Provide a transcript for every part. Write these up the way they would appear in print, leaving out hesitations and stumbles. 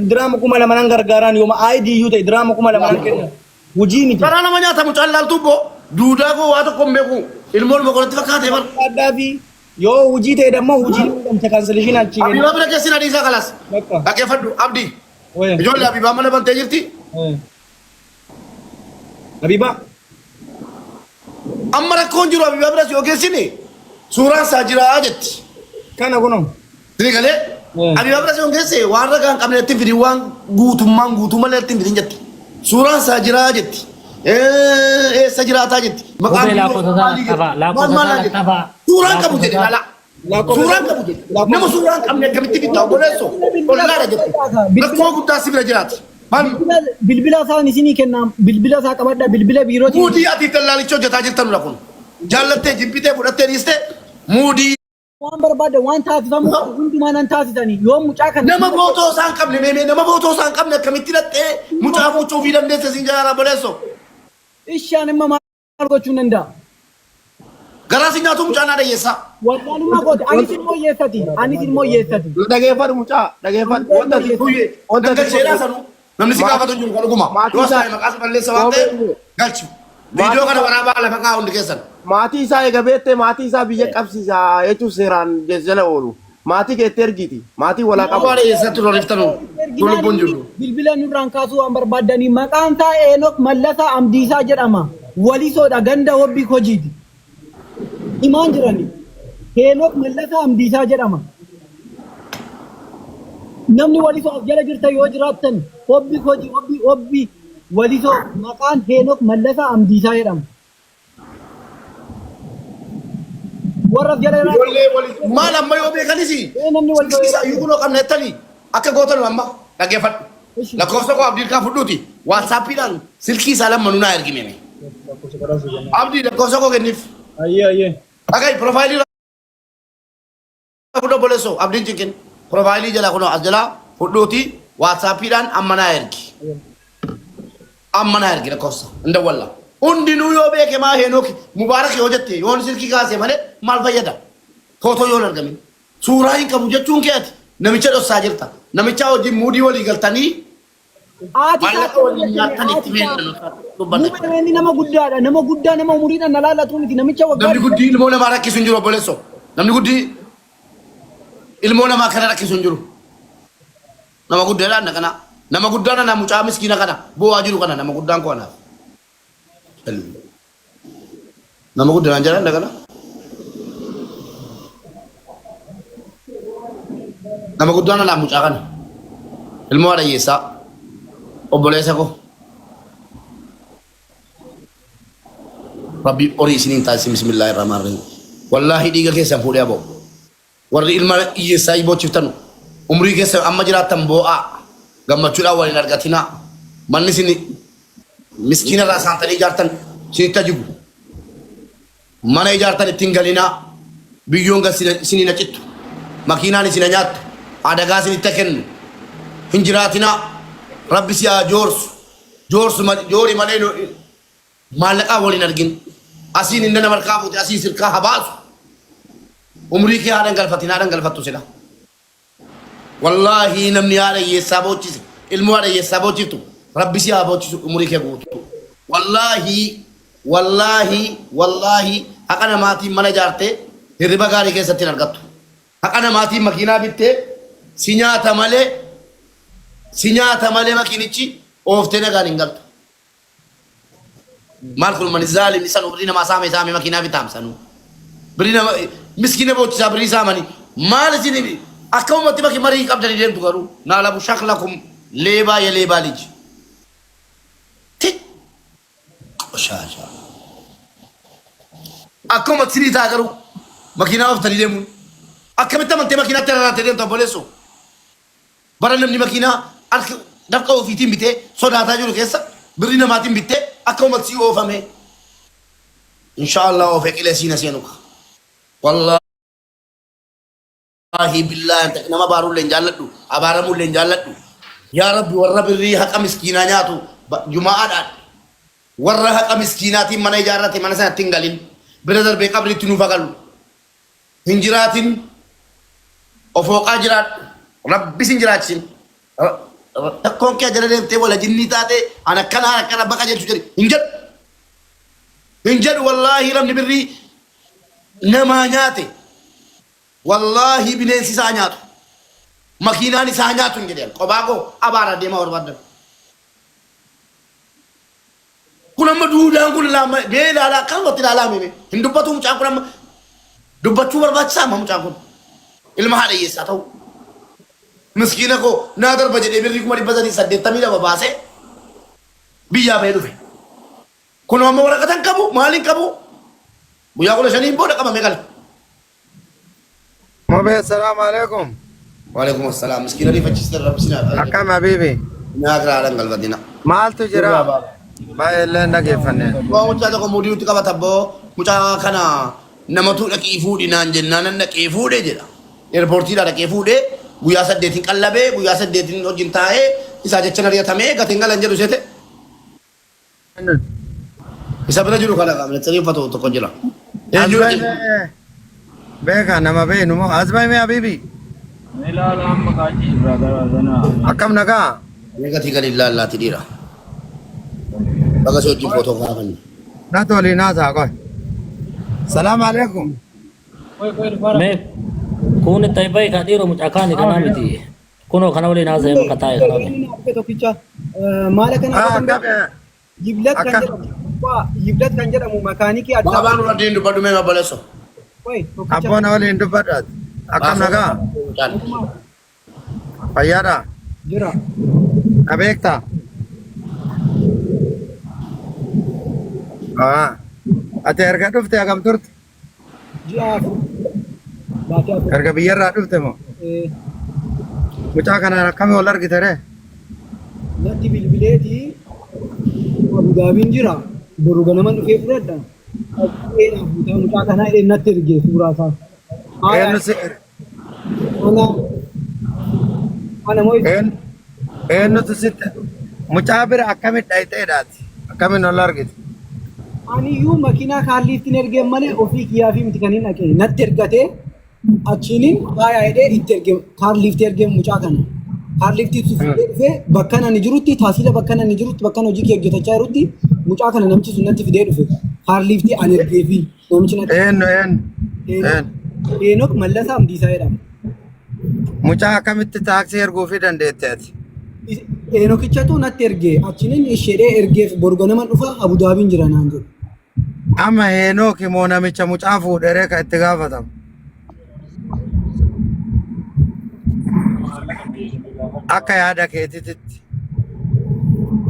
دراما كم على منان غرغران يوم ايدي يو تي دراما كم على منان كده وجيني ترى انا ما نياتا متعلل توبو دوداغو واتو كومبيكو المول مكو تفكاتي بر دافي يو وجي تي دمو وجي دم تكانسليشن اتشي ابي بابا كيسنا ديسا خلاص اكي فدو عبدي جول ابي بابا لبن تجرتي حبيبا امرا كونجرو ابي بابا سيو كيسني سورة ساجرا اجت كان اكونو تري قال ابي بابا سيو كيسي وارا كان قبل تفري وان غوتو مال تفري جت سورة ساجرا اجت ايه ساجرا اجت مقام لا كوتا لا كوتا سورة كبوجي لا سورة كبوجي نما سورة كم كم تيجي تاو بولسو ولا رجت بكو غوتا سيبرا جرات بلبلا ثاني سيني كنا بلبلا ثا كبدا بلبلا بيروتي مودي اتي تلالي چو جتا جتن لكون جالته جيبيته بودته ريسته مودي وان برباد وان تاس فم كنت ما ننتاس ثاني يوم مچاكن نما بوتو سان قبل ميمي نما بوتو سان قبل كميتلت مچافو چو فيلم ديس سينجارا بولسو ايش يعني ما مالكو نندا غراسينا تو مچانا ديسا والله ما قلت اني سيمو يساتي Dhageeffadhu mucaa dhageeffadhu wanta kuye wanta seera sanu namni si gaafatu jiru kan dhuguma yoo saa maqas balleessa waan ta'e galchu viidiyoo kana waraabaa lafa kaa hundi keessan maatii isaa eega beektee maatii isaa biyya qabsiisaa jechuun seeraan jala oolu maatii keetti ergiti maatii walaa qabu. Abaare eessatti roriftanu lubbuun jiru. Bilbila nurraan kaasuu waan barbaadanii maqaan isaa Eenok Mallasaa Amdiisaa jedhama. Walisoodha ganda hobbii hojiiti. Himaan jirani. Eenok Mallasaa Amdiisaa jedhama. Namni walisoo as jala jirta yoo jiraattan hobbii hojii walisoo maqaan Eenok Mallasaa Amdiisaa jedhama. Warra jala jiraatan. Maal amma yoo beekanisi? Namni walisoo Isa yuukunoo qabna jettanii akka gootan amma dhaggeeffadhu. Lakkoofsa koo Abdiin kaa fudhuuti. Waatsaappiidhaan silkii isaa lama nunaa ergimeme. Abdii lakkoofsa koo kenniif. Ayyee. Dhagai profaayilii fudhu boleessoo Abdiin cinqin. Profaayilii jala kunoo as jala fudhuuti waatsaappiidhaan amma naa ergi. Amma naa ergi lakkoofsa hin dawwalla. Hundinuu yoo beeke maa Eenok Mubaarak yoo jette yoon silkii kaasee malee maal fayyada? Footoo yoo hin argamin. Suuraa hin qabu jechuun keeti namicha dhossaa jirta. Namicha wajjin muudii walii galtanii maallaqa waliin nyaattan itti Muumeen nama guddaadha. Nama guddaa nama umuriidhaan na laallatu miti namicha waggaa. namni guddii ilmoo namaa rakkisu hin jiru obboleessoo. Namni guddii ilmoo namaa kana rakkisu hin jiru. Nama guddaadhaan na kana. Nama guddaan na mucaa miskiina kana boo'aa jiru kana nama guddaan koo anaaf. Nama guddaan jedhan na kana. Nama guddaan na mucaa kana. Ilmoo adayyeessaa obboleessa koo. Rabbi horii isiniin taasisi bismillaahi irrahmaani irrahiim. Wallaahi dhiiga keessan fuudhee ba'u. Warri ilma hiyyeessaa boochiftanu umrii keessa amma jiraattan boo'aa gammachuudhaan waliin argatinaa. Manni isin miskiina irraa saantanii ijaartan isinitti ajibu. Mana ijaartan ittiin galinaa biyyoon isinii na cittu. Makiinaan isin nyaattu. Adagaa isinitti kennu. Hin jiraatinaa. Rabbi si haa joorsu. Joori malee maallaqaa waliin argin. Asiin inni nama harkaa fuute asii sirkaa habaasu. Umrii kee haadhan galfattu sila. Wallaahi namni haadha hiyyeessaa boochise ilmoo haadha hiyyeessaa boochiftu Rabbi si haa boochisu umrii kee guutu. Wallaahi haqa namaatiin mana ijaartee hirriba gaarii keessatti hin argattu. Haqa namaatiin makiinaa bittee si nyaata malee makiinichi ooftee nagaan hin galtu. Maal kun mani zaalim isan birrii namaa saame makiinaa bitaamsanu. Birrii nama miskiina boochisaa birrii saamanii maal isin akka ummatti bakki marii qabdanii deemtu garuu naalabu shaklakum leebaa ya leebaa liji. Tik qoshaasha. Akka ummatti sirii taa garuu makiinaa ooftanii deemuun akkamitti amantee makiinaatti rarraatee deemtu obboleessoo. Bara namni makiinaa dafqa ofiitiin bitee sodaataa jiru keessa birrii namaatiin bittee akka ummatti oofame. Inshaallah oofee qilee siina seenuka. Wallaahi billaahi nama baarullee hin jaalladhu abaaramullee hin jaalladhu. Yaa Rabbi warra birrii haqa miskiinaa nyaatu jumaa'aadhaan warra haqa miskiinaatiin mana ijaarrate mana sanatti hin galin bira darbee qabriitti nuuf haqalu hin jiraatin of hooqaa jiraadhu rabbis hin jiraachisin Takkoon kee jala deemtee wala jinnii taate ana akkana baqa jechu jedhi hin jedhu wallaahi namni birrii namaa nyaate wallaahi bineensi isaa nyaatu makiinaan isaa nyaatu hin jedheen qophaa koo abaara deemaa barbaadan kun amma duudhaan kun bee ilaalaa kan watti ilaalaa mime hin dubbatu mucaan kun amma dubbachuu barbaachisaa amma mucaan kun ilma haadha hiyyeessaa ta'u miskiina koo naa darba jedhee birrii 880 baasee biyyaa bahee dhufe kun amma waraqatan qabu maaliin qabu guyyaa 15 booda qabame qala. Mabe assalamu alaikum. Waalaikum assalam. Miskiina rifachiiste rabbisina. Akkam habibi. Nyaagiraadhaan galbatina. Maaltu jira? Baay'ee dhaggeeffanne. Waa mucaa tokko mudiitti qabata boo mucaa kana namatu dhaqii fuudhi naan jennaan nan dhaqee fuudhee jedha. Eerpoortiidhaa dhaqee fuudhee guyyaa 8 qallabee guyyaa 8 wajjin taa'ee isaa jecha ari'atamee gatiin galan jedhu seete. Isa bira jiru kana qaamne xiriinfatu tokko jira. Beeka nama beenu moo asbaime habibi. Akkam nagaa. Gatii galii laallaati dhiira. Baga soo wajjin footoo kaafanne. Naatu waliin haasaa qoy. Salaamu alaikum. Mee kun itti bayi ka dhiiroo mucaa kaani kanaa miti. Kunoo kana waliin haasa'e bakka taa'e kanaa miti. Tokkicha maala kana Yibdat kan jedhamu makaanikii adda. Waa baanu waliin dubbadhu mee mabalesso. Abboon waliin dubbadhaat. Akkam nagaa. Fayyaadha. Jira. Na beektaa. Ati erga dhufte hagam turte? Ji'a afur. Erga biyyarraa dhufte moo? Mucaa kanaan akkami wal argite ree? Natti bilbileeti Abu Dhaabiin jira. Boru ganaman dhufee fudhadha. Mucaa kana natti ergee suuraa isaa. Eenyutu sitti mucaa bira akkamitti dhayiteedhaati? Akkamiin wal argite? Ani iyyuu makiinaa kaalliiftiin ergeen malee ofii kiyyaa fi miti kan hin dhaqee natti ergatee achiiniin faayaa hidhee itti ergee kaalliiftii ergeen mucaa kana. Kaalliiftii fuudhee dhufee bakka ani jirutti taasisa bakka ani jirutti bakka hojii kee hojjetachaa jirutti mucaa kana namchi sun natti fidee dhufe. Kaalliiftii ani ergee fi namichi natti. Eenok Mallasaa Amdiisaa jedhama. Mucaa akkamitti taaksii erguu fi dandeetteeti? Enokichatu natti ergee achiiniin isheedhee ergeef borgo naman dhufa Abu Dhaabiin jira naan jedhu. Amma Enook immoo namicha mucaa fuudheree kan itti gaafatamu. Akka yaada keetitti.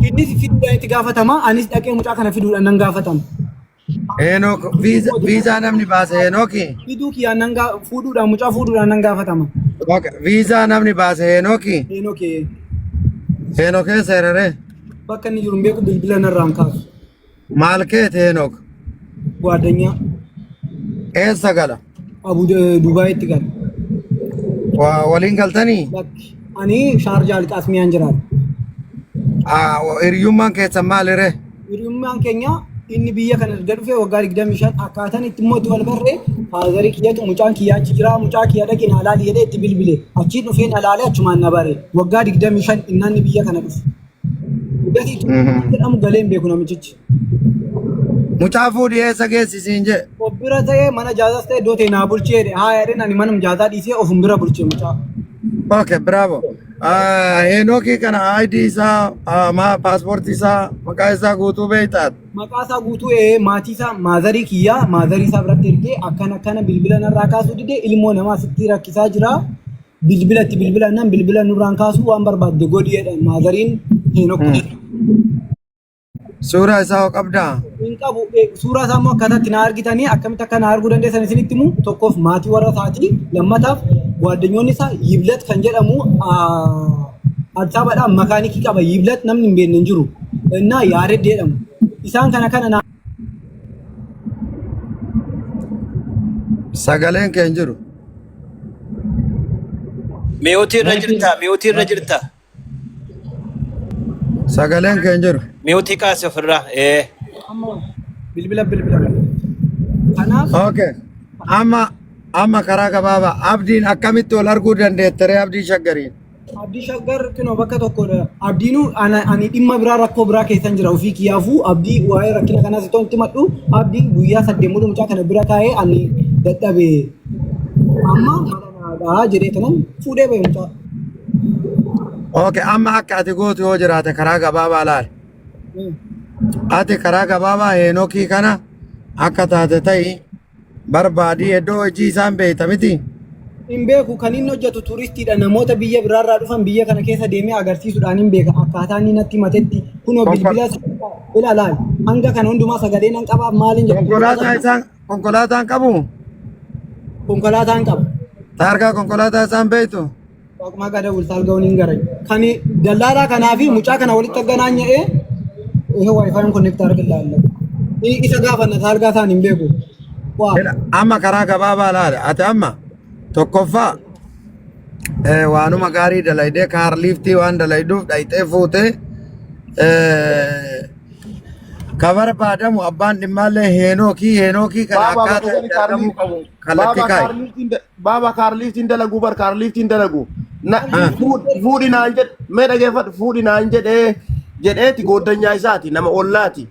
Innis fiduudhaan itti gaafatama anis dhaqee mucaa kana fiduudhaan nan gaafatama. Enook viizaa namni baase Enooki? Fiduu kiyyaan nan fuudhuudhaan mucaa fuudhuudhaan nan gaafatama. Viizaa namni baase Enooki? Enookee. Enookee seeraree? Bakka inni jiru hin beeku bilbila narraan kaasu. Maal keete Enook? Gwaaddanyaa. Eessa gala? Dubaayitti gala. Waliin galtanii? Bakki ani Shaarjaa Alqaasmiyaan jiraadha. Hiriyummaan keessan maaliree? Hiriyummaan keenya inni biyya kana erga dhufee waggaa 25 akkaataan itti immoo itti wal barree faazarii kiyyatu mucaan kiyyaa achi jira mucaa kiyyaa dhaqeen halaali jedhee itti bilbile achiin dhufeen halaalee achumaan na bare waggaa 25 innanni biyya kana dhufe. Gatii jedhamu galee hin beeku namichichi. Mucaa fuudhii eessa geessisiin jee? Of bira ta'ee mana jaazaas ta'e iddoo ta'e naa bulchee haa yaadeen ani mana jaazaa dhiisee ofum bira bulchee mucaa. Okay, bravo. Enookii kana ID isaa, paaspoortii isaa, maqaa isaa guutuu beektaat? Maqaa isaa guutuu maatii isaa maazarii kiyyaa maazarii isaa biratti ergee akkana bilbila narraa kaasuu didee ilmoo namaa asitti rakkisaa jira. Bilbila nan bilbila nurraan kaasuu waan barbaadde godhi jedhan maazariin Enook. Suuraa isaa hoo qabdaa? Hin qabu. Suuraa isaa immoo akkataatti na argitanii akkamitti akka na arguu dandeessan isinitti himu tokkoof maatii warra isaati lammataaf ጓደኞonni isaa Yiblat kan jedhamu Addis Ababaadhaan makaanikii qaba. Yiblat namni hin beekne hin jiru. Innaa Yaared jedhamu. Isaan kana sagaleen kee hin jiru. Mi'ootii irra jirta. Sagaleen kee hin jiru. Mi'ootii kaase ofirraa. bilbila. Kanaaf. Okay. Amma karaa gabaabaa abdiin akkamitti wal arguu dandeettere abdii shaggariin? Abdii shaggar kunoo bakka tokkodha. Abdiinu ani dhimma biraa rakkoo biraa keessan jira ofii kiyyaafuu abdii waa'ee rakkina kanaas itoo itti madhu abdii guyyaa 8 mucaa kana bira kaa'ee ani dadhabe amma mana jedhee tanan fuudhee bahe mucaa. Okay, amma akka ati gootu yoo jiraate karaa gabaabaa laal. Ati karaa gabaabaa Heenokii kana akka taate ta'i barbaadii iddoo hojii isaan beekta miti. Hin beeku kan inni hojjetu tuuristiidha. Namoota biyya biraarraa dhufan biyya kana keessa deemee agarsiisuudhaan hin beeka. Akkaataa inni natti himatetti kunoo bilbila ilaalaal. Hanga kana hundumaa sagalee nan qabaaf maaliin jedhu. Konkolaataan qabu? Konkolaataan qaba. Taargaa konkolaataa isaan beektu? Waaquma gada bultaal ga'uun hin garan. Kan dallaalaa kanaa fi mucaa kana walitti agganaan nya'ee waayifaayin konneektaar ilaalla. Isa gaafanna taargaa isaan hin beeku. Amma karaa gabaabaa laala. Ati amma tokkoffaa waanuma gaarii dalaydee kaar liiftii waan dalayduuf dhayxee fuutee ka barbaadamu abbaan dhimmaallee Heenokii kana akkaataa argamuu qabu kallattii kaa'i. Baaba kaar liiftiin dalagu bar kaar liiftiin dalagu. Fuudhi naan jedhe mee dhageeffadhu fuudhi naan jedheeti gooddanyaa isaati nama ollaati.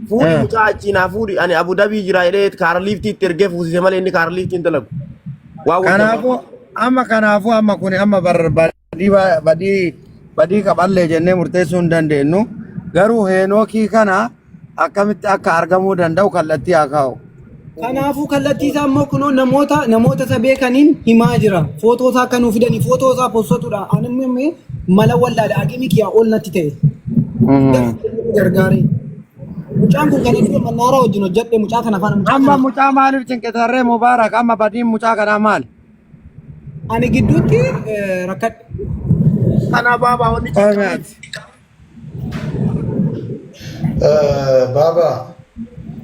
Fuudhi mucaa achii naa fuudhi ani Abu Dhabii jira jedhee kaar liiftii itti ergee fuusise malee inni kaar liiftiin dalagu. Kanaafuu amma kun amma badii qaballee jennee murteessuu hin dandeenyu. Garuu Heenokii kana akkamitti akka argamuu danda'u kallattii haa kaa'u. Kanaafuu kallattii isaa immoo kunoo namoota isa beekaniin himaa jira. Footoo isaa akka nuu fidanii footoo isaa poostotudha. Ani mala wallaadha akimii kiyyaa ol natti ta'e. Gargaaree. Mucaan kun kan inni mannaara wajjin hojjedhe mucaa kana faana mucaa. Amma mucaa maaliif cinqitarree Mubaarak amma badiin mucaa kanaa maali? Ani gidduutti rakkadhe. Kana baabaa wanni Baba.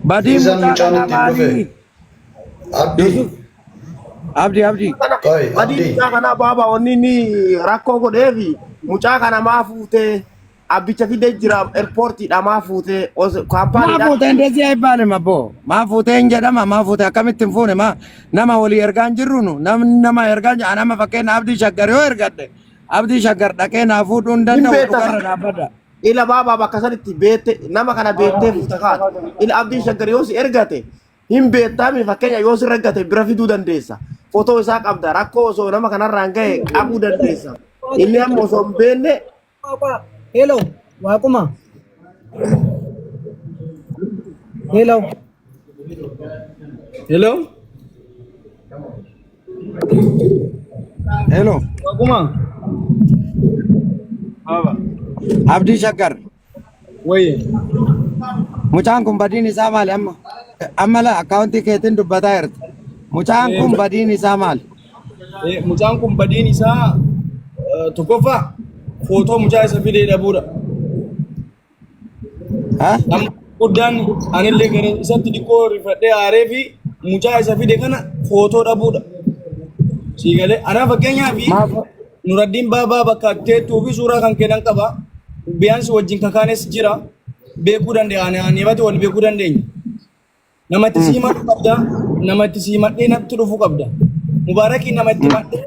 Badiin mucaa kanaa maali? Abdi. Badiin mucaa kanaa baabaa wanni inni rakkoo godheefi mucaa kana maa fuutee abbicha fidee jira airportiidha maa fuutee kaampaaniidha. Maa fuutee ndezi aibaale maboo. Maa fuutee hin jedhama maa fuutee akkamitti hin fuune nama walii ergaa hin jirru nu nama ergaa jira nama fakkeenya Abdii Shaggar yoo ergadhe Abdii Shaggar dhaqee naa fuudhuu hin danda'u dhugarra dhaabbata. Ila baabaa bakka sanitti beete nama kana beettee fuuta kaata. Ila Abdii Shaggar yoo si ergate hin beettaami fakkeenya yoo si ergate bira fiduu dandeessa. Footoo isaa qabda rakkoo osoo nama kanarraan ga'e qabuu dandeessa. Inni amma osoo hin beenne. Hello, Waaquma. Hello. Waaquma. Abdii Shaggar. Wayye. Mucaan kun badiin isaa maali amma? Amma la akkaawuntii keetiin dubbataa jirti. Mucaan kun badiin isaa maali? Mucaan kun badiin isaa tokkoffaa footoo mucaa isa fidee dhabuudha. Amma guddaan anillee gara isatti dhiqoo rifadhee aaree fi mucaa isa fide kana footoo dhabuudha. Siigalee anaa fakkeenyaaf Nuraddiin baabaa bakka teettuu fi suuraa kan kennan qaba. Biyaansi wajjin kakaanes jira. Beekuu dandeenya. Anibati wal beekuu dandeenya. Namatti siimatu qabda. Namatti siimadhee natti dhufu qabda. Mubaarakiin namatti madhee.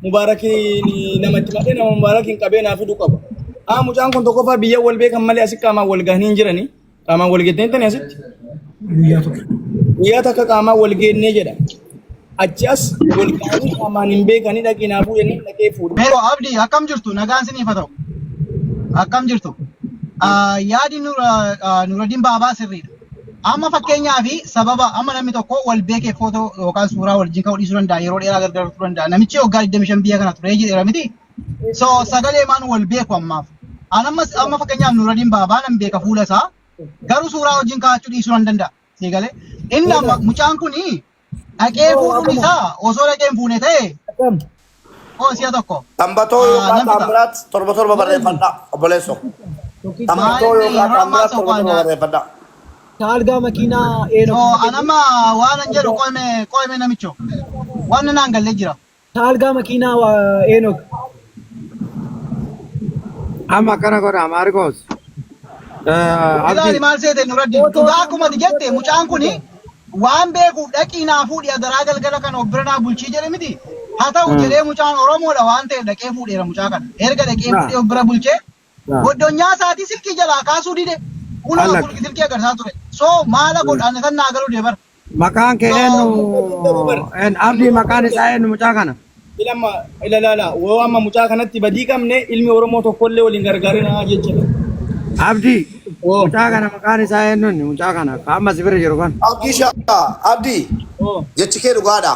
Mubaarakiin namatti madhee nama mubaarakiin qabee naaf hidhu qaba. Mucaan kun tokkoffaa biyya wal beekan malee asitti qaamaan wal gahanii hin jirani. Qaamaan wal geettanii asitti. Guyyaa takka qaamaan wal geennee jedha. Achi as wal gahanii qaamaan hin beekanii dhaqinaafuu jennee dhaqee fuudhu. Meeroo Abdii akkam jirtu nagaan siniif haa ta'u. Akkam jirtu. Yaadi Nuraddiin baabaa sirriidha. Amma fakkeenyaaf sababa amma namni tokko wal beekee footoo yookaan suuraa wajjin ka'uu dhiisuu danda'a yeroo dheeraa gargar turuu danda'a. Namichi waggaa 25 biyya kana ture jedheera miti. So sagalee maan wal beeku ammaaf. Amma fakkeenyaaf Nuraddiin baabaa nan beeka fuula isaa garuu suuraa wajjin kaa'achuu dhiisuu nan danda'a. Seegalee inni amma mucaan kuni dhaqee fuudhuun isaa osoo dhaqee hin fuune ta'e si'a tokko. Tambatoo yookaan taambiraat torba barreeffadha obboleessoo. Tambatoo yookaan taambiraat torba barreeffadha. Taalgaa makiinaa anama waan an jedhu qoyme namicho waan naan galle jira. Taalgaa makiinaa Eenok. Amma kana godha Maarkos. Ilaali maal seete Nuraddiin dhugaa akkuma jette mucaan kuni waan beekuuf dhaqii naa fuudhi adaraa galgala kana of bira naa bulchii jedhe miti. haa ta'u jedhee mucaan Oromoodha waan ta'eef dhaqee fuudheera mucaa kana. Erga dhaqee fuudhee of bira bulchee goddonyaa isaatii silkii jalaa kaasuu dide. Kunoo silkii agarsiisaa ture. So maala godhaan kan naa galuu deebar. Maqaan kee eenyu? Abdii maqaan isaa eenyu mucaa kana? Ilama ilalaala woo amma mucaa kanatti badii qabne ilmi Oromoo tokkollee waliin gargaarinaa jechuudha. Abdii mucaa kana maqaan isaa eenyu? Mucaa kana qaama sibira jiru kan. Abdii shaa abdii jechi kee dhugaadha.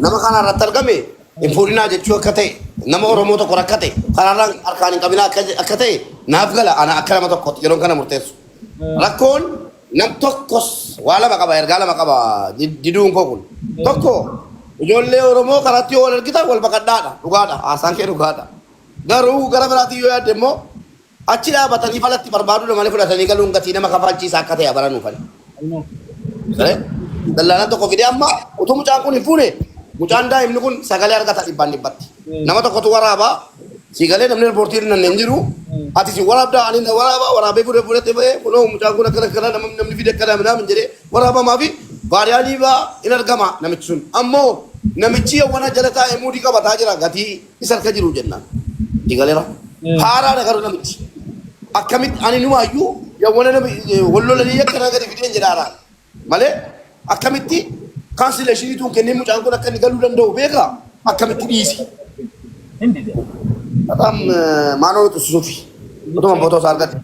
Nama kana irratti argame hin fuudhinaa jechuu akka ta'e nama Oromoo tokko rakkate karaarraa harkaan hin qabinaa akka ta'e naaf gala ana akka nama tokkotti yeroon kana murteessu. Rakkoon nam tokkos waa lama qaba ergaa lama qaba diduun koo kun tokko ijoollee Oromoo karatti yoo wal argitan wal baqadhaadha dhugaadha haasaan kee dhugaadha. Garuu gara biraatti yoo yaadde immoo achi dhaabatanii falatti barbaaduu malee fudhatanii galuun gatii nama kafalchiisaa akka ta'e baranuufani. Dallaalaan tokko fidee amma utuu mucaan kun hin fuune mucaan daa'imni kun sagalee argata dhibbaan dhibbatti. Nama tokkotu waraabaa sigalee namni riippoortiin nan hin jiru ati si waraabdaa ani na waraabaa waraabee fudhatee ba'ee kunoo mucaan kun akkana akkana namni fide akkana midhaan jedhee waraabamaa fi baadiyyaa baa hin argama namichi sun ammoo namichi yawwana jala taa'ee muudii qabataa jira gatii isa harka jiru jennaan. Digaleera haaraadha garuu namichi akkamitti ani numaayyuu yawwana wallolanii akkana gadi fideen jedhaara malee akkamitti kaansileeshinii tuun kennee mucaan kun akka inni galuu danda'u beekaa akkamitti dhiisi. Atam maanoo tusuufi utuma bootoo isaa argate.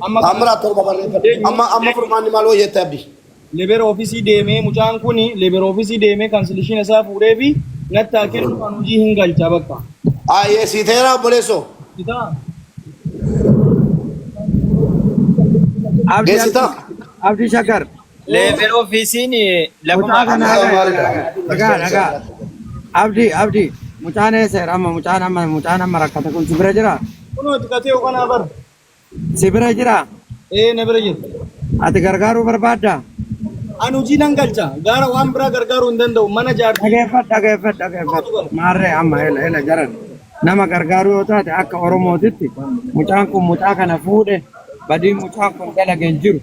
Amma torba barreeffate amma furmaanni maal hojjette abdi. Leber ofiisii deemee mucaan kun leber ofiisii deemee kaansileeshin isaa fuudhee fi natti kennu kan hojii hin galcha bakka. Ayyee siiteera obboleessoo. Abdi Shakar. Level ofiisiin Mucaa kana dhagaa. Abdi mucaan eesseera amma mucaan amma rakkate kun si bira jira? Kunoo xiqqatee kanaa bar. Si bira jira? Na bira jira. Ati gargaaruu barbaadda? Ani hojii nan galcha gaara waan biraa gargaaruu hin danda'u mana jaartii. Dhageeffadhu. Maarree amma ela jaran. Nama gargaaruu yoo taate akka Oromootitti mucaan kun mucaa kana fuudhe badii mucaan kun dalageen jiru.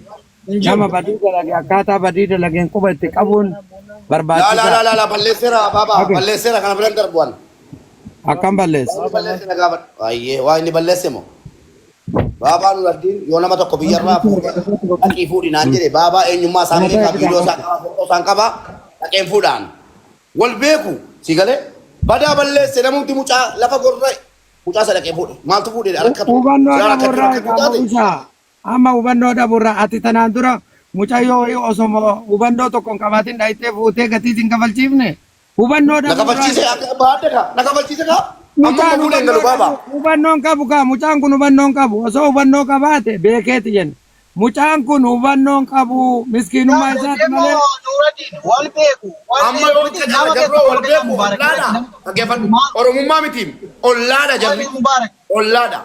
Nama badii dalagee akkaataa badii dalageen quba itti qabuun barbaachisaa. La balleesseera baabaa balleesseera kana biran darbuwan. Akkam balleessa? Balleesseera gaafa ayyee waa inni balleesse moo. Baabaa nu laddiin yoo nama tokko biyyarraa dhaqii fuudhinaan jedhe baabaa eenyummaa isaa beekaa viidiyoo isaan qaba dhaqeen fuudhaan wal beeku si galee badaa balleesse namooti mucaa lafa gorra'e mucaa isa dhaqee fuudhe maaltu fuudhe harkatu. Hubannoo dhabuurraa isaa amma hubannoo dhabuurraa ati tanaan dura mucayyoo osoo hubannoo tokkoon qabaatiin dhaayitee fuutee gatii hin kafalchiifne hubannoo dhabuurraa. Na kafalchiise kaa. Amma fuudheen galu baabaa. Hubannoon qabu kaa mucaan kun hubannoon qabu osoo hubannoo qabaate beekeeti jenna. Mucaan kun hubannoon qabu miskiinummaa isaati malee. Wal beeku. Amma yoo nama keessaa wal beeku ollaadha. Dhaggeeffadhu. Oromummaa miti ollaadha jarri. Ollaadha.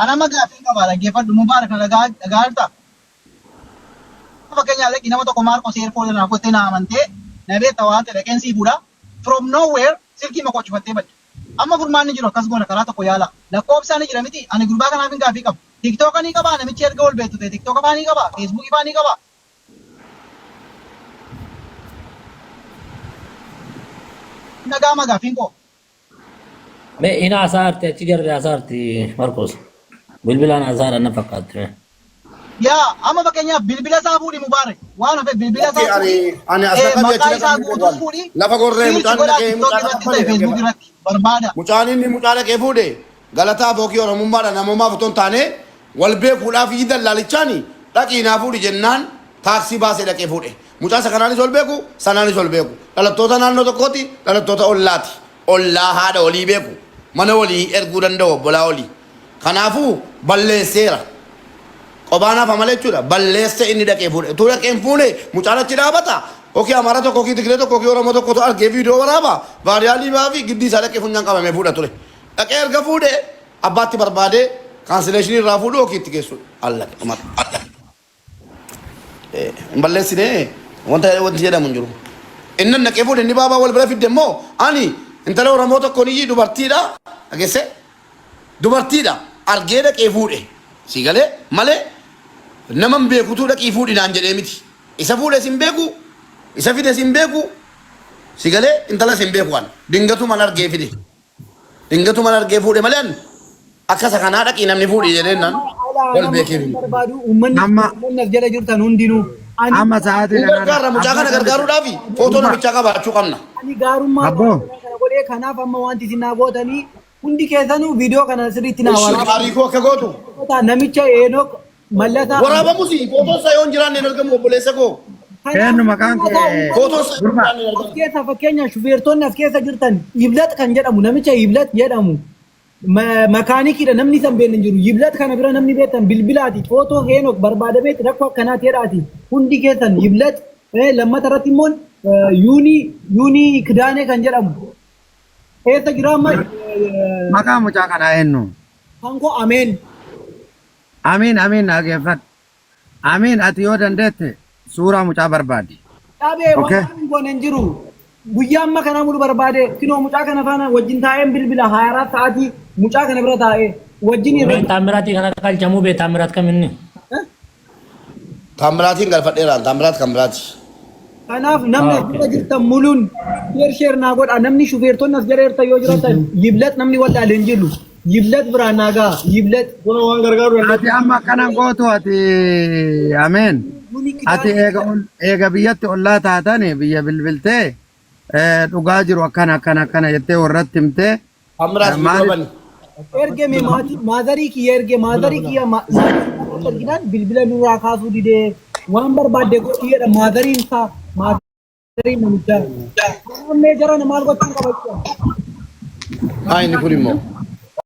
Anama gaafii qaba dhaggeeffadhu mubaarak na dhagaarta. Fakkeenyaaf nama tokko Maarqos eerfoo irraa gottee na amantee na beekta waan ta'e dhaqeen sii fuudha. From nowhere silkii makoo cufattee badde. Amma furmaanni jiru akkas goona karaa tokko yaala. Lakkoofsa ni jira miti. Ani gurbaa kanaaf hin gaafii qabu. TikTok ni qaba namichi erga ol beektu ta'e TikTok afaan ni qaba. Facebook afaan ni qaba. Nagama gaafiin koo. Mee ina asaarti achi jarri asaarti Marcos. Bilbilaan asaara na fakkaatti. Yaa amma fakkeenyaaf bilbila isaa fuudhi mubaarak. Waan hafe bilbila isaa fuudhi. Ani asirratti maqaa isaa guutuu fuudhi. Lafa gorree mucaan dhaqee Facebook irratti barbaada. Mucaan inni mucaa dhaqee fuudhe galataa bookii oromummaadha namummaaf otoo hin taane wal beekuudhaaf iyyi dallaalichaani dhaqii naa fuudhi jennaan taaksii baasee dhaqee fuudhe. Mucaa isa kanaanis ol beeku sanaanis ol beeku. Dhalattoota naannoo tokkooti dhalattoota ollaati. Ollaa haadha olii beeku. Mana olii erguu danda'u obbolaa olii. Kanaafuu balleesseera. Qobaanaaf amala jechuudha. Balleesse inni dhaqee fuudhe. Utuu dhaqeen fuudhe mucaan achi dhaabata. Okii Amaara tokko, okii Tigiree tokko, okii Oromoo tokko argee viidiyoo waraaba. Baadiyyaa baa fi giddii isaa dhaqee funyaan qabamee fuudha ture. Dhaqee erga fuudhe abbaatti barbaadee kaansileeshinii irraa fuudhu okii itti geessuudha. Allaqe dhumata. Hin balleessinee wanti jedhamu hin jiru. Inni dhaqee fuudhe inni baabaa wal bira fidde immoo ani intala Oromoo tokko ni dubartiidha. Dhageesse dubartiidha argee dhaqee fuudhe. Si galee malee nama hin beekutu dhaqii fuudhinaan jedhee miti. Isa fuudhe sin beeku isa fide sin beeku Sigalee intala sin beeku waan dingatu man argee fide dingatu man argee fuudhe malee akkasa kanaa dhaqii namni fuudhi jedheen nan wal beekee fi barbaadu uummanni jala jirtan hundinuu amma sa'aatii gargaarra mucaa kana gargaaruudhaaf footoo namichaa qabaachuu qabna. ani gaarummaa Abboo. kana godhee kanaaf amma wanti isin naa gootanii hundi keessanuu viidiyoo kana sirriitti naa waraabaa. Maarii koo akka gootu Namicha Eenok Mallasaa waraabamusi footoo isaa yoo hin jiraanne hin argamu obboleessa koo Eenyu maqaan kee? footoo isaa yoo hin jiraanne hin as argamu. keessa fakkeenya shufeertonni as keessa jirtan Yiblat kan jedhamu namicha Yiblat jedhamu makaanikiidha namni san beekne hin jiru Yiblat kana bira namni beektan bilbilaati footoo Eenok barbaadameeti rakkoo akkanaati jedhaati hundi keessan Yiblat lammata irratti immoo yuunii kidaanee kan jedhamu eessa jira amma Maqaan mucaa kanaa eenyu? hankoo ameen Amiin dhageeffadhu. Amiin ati yoo dandeette suuraa mucaa barbaadi. Dhaabee Okay. waan goone hin jiru. Guyyaa amma kana mulu barbaade kinoo mucaa kana faana wajjin taa'een bilbila 24 sa'aatii mucaa kana bira taa'ee wajjin irra Taamiratii kana qalchamuu bee taamiraat kaminni. Taamiraatiin galfadheeraan taamiraat kan biraati. kanaaf namni as bira jirtan muluun sheer naa godha namni shufeertonni as jala jirtan yoo jiraatan Yiblat namni wallaalee hin jiru. Yiblat biraa naa ga'a Yiblat. Kun waan gargaaru Ati amma akkana gootu ati ameen. Ati eega biyyatti ollaa taatani biyya bilbiltee dhugaa jiru akkana jettee warratti himtee Taamiraat hin maaliif- qaban. ergeme maazarii kiyya erge maazarii kiyya arginaan bilbila nurraa kaasuu didee waan barbaadde godhiyeedha maazariin isaa maazariin namichaa. Amma jara maal gochuun qaba jechuudha. Haa inni kun immoo.